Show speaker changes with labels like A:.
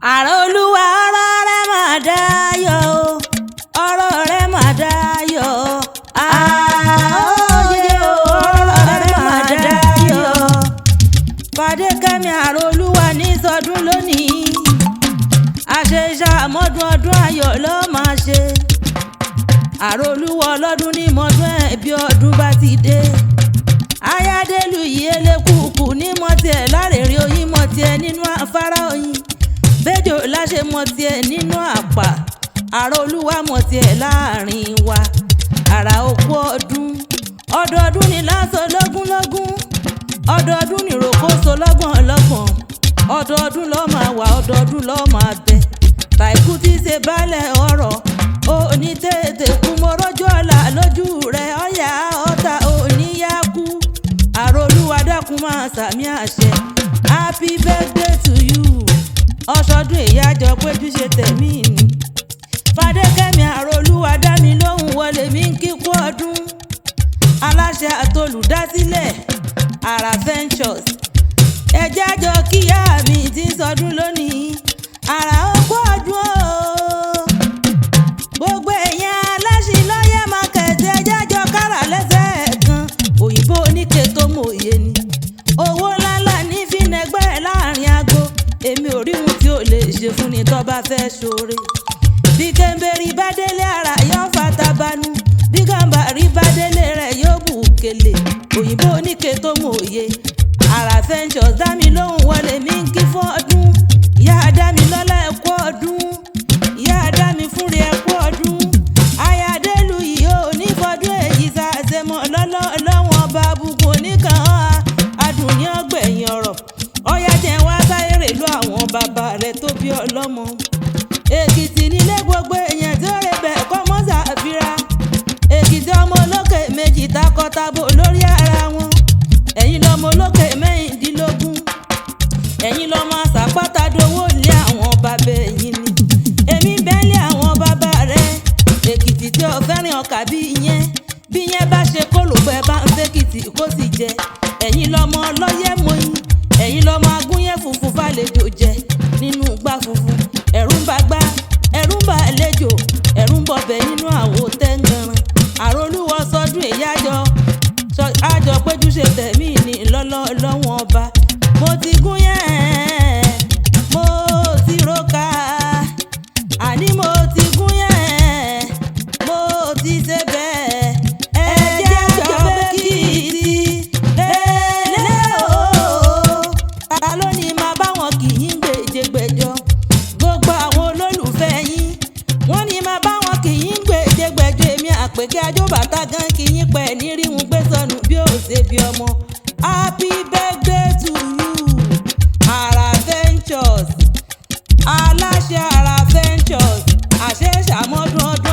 A: àrà olúwa ọ̀rọ̀ rẹ̀ máa dayọ̀ o, ọ̀rọ̀ rẹ̀ máa dayọ̀ àóyè o, ọ̀rọ̀ rẹ̀ máa dayọ̀. Fadékẹ́mi àrà olúwa ní sọdún lónìí, àṣeṣà mọ́dún ọdún ayọ̀ ló máa ṣe. Àrà olúwa ọlọ́dún ní mọ́dún ẹ̀ bí ọdún bá ti dé. Ayádélú yìí elékùkù ní mọ́tiẹ̀ lárèrè oyin mọ́tiẹ̀ nínú afárá oyin. Béjò láṣẹ mọ́tiẹ̀ nínú àpà. Àrà olúwa mọ́tiẹ̀ láàrin wa. Àrà òkú ọdún. Ọdọọdún ni láṣọ lógúnlógún. Ọdọọdún ni rògbòso lọ́gbọ̀nlọ́gbọ̀n. Ọdọọdún ló máa wà, ọdọọdún ló máa bẹ. Tàìkú tí ṣe baálẹ̀ ọ̀rọ̀. Òní tètè kú mo rọ́jò ọ̀la lójú rẹ̀ ọ̀yà ọ̀tá òní yá kú. Àrà olúwa dákun máa sàmì àṣẹ. Happy birthday to you. Ọ̀ṣọ́dún èyí àjọ péjú ṣe tẹ̀mí ni. Fadékẹ́mi àrà olúwa dá mi lóhùn wọlé mi ń kíkú ọdún. Aláṣẹ àtolùdásílẹ̀ Àrà Ventures. Ẹjẹ́ àjọ kíyà mi ti ń sọdún lónìí. Àrà òkú ọdún o. Gbogbo èèyàn aláṣì lọ́yẹ̀ máa kẹ̀sẹ̀ ẹjẹ́ àjọ kára lẹ́sẹ̀ kan. Òyìnbó oníke tó mòye ni. Owó ńláńlá ní fínẹgbẹ́ láàrin agbo. Èmi ò rí ohun tí ò lè ṣe fún ni tó bá fẹ́ ṣoore. Bí kẹ́ńbẹ́rì bá délé ara yóò fatabanu. Bí gàmbàrí bá délé rẹ̀ yóò bù kele. Òyìnbó oníke tó mòye. Àrà Ventures dá mi lóhùn wọlé mi ń kí fún ọdún. Ìyá dá mi lọ́lá ẹ kú ọdún. Ìyá dá mi fúnre ẹ kú ọdún. Ayádélú yìí ò ní fọdún èyí ṣàṣemọ lọ́wọ́n ọba àbùkù oníkan adùn ní ọgbẹ̀yìn ọ̀rọ̀. Ọ̀yá jẹ́ wá sáyé rèlú àwọn bàbá rẹ̀ tó bí ọlọ́mọ. Èkìtì nílé gbogbo èèyàn tí ó rè bẹ̀ kọ́ mọ́ ṣàfihàn. Èkìtì ọmọ olókè méjì takọtabo lórí ara wọn. Ẹ̀yin lọmọ olókè mẹ́rìndínlógún. Ẹ̀yin lọmọ àṣàpátá dowó lé àwọn bàbá ẹ̀yin ni. Èmi bẹ́ẹ̀ lé àwọn bàbá rẹ̀. Èkìtì tí ó fẹ́ràn ọkà bí yẹn. Bí yẹn bá ṣe kólòpọ̀ ẹ bá ń fẹ́kìtì kó sì jẹ. Ẹ̀yin lọmọ ọlọ́yẹ̀ mọ́yìn. Ẹ̀yin lọmọ agúnyẹ̀ funfun fàlejò jẹ nínú gbá funfun. Ẹ̀rù ń bá gbá, ẹ̀rù ń bá àlejò, ẹ̀rù ń bọ̀bẹ̀ nínú àwo tẹ́ngànràn. Àrà olúwa sọdún èyí àjọ péjú ṣe tẹ̀mí ní lọ́wọ́n ọba. Mo ti gún yẹn, mo ti roka, àní mo ti gún yẹn, mo ti ṣe bẹ́ẹ̀. Ẹjẹ́ àjọ bẹ́kìtì lélẹ̀ o. Ta ló ní máa bá wọn kì í gbèjègbèjọ? Gbogbo àwọn olólùfẹ́ yín wọ́n ní máa bá wọn kì í gbèjègbèjọ. Èmi Àpèkẹ́ajóbàtà gan kì í pẹ̀ ní ríhun gbé sọnù bí ó ṣe bí ọmọ. Happy birthday to you. Àrà Ventures. Aláṣẹ Àrà Ventures. Àṣeṣàmọ́dún ọdún.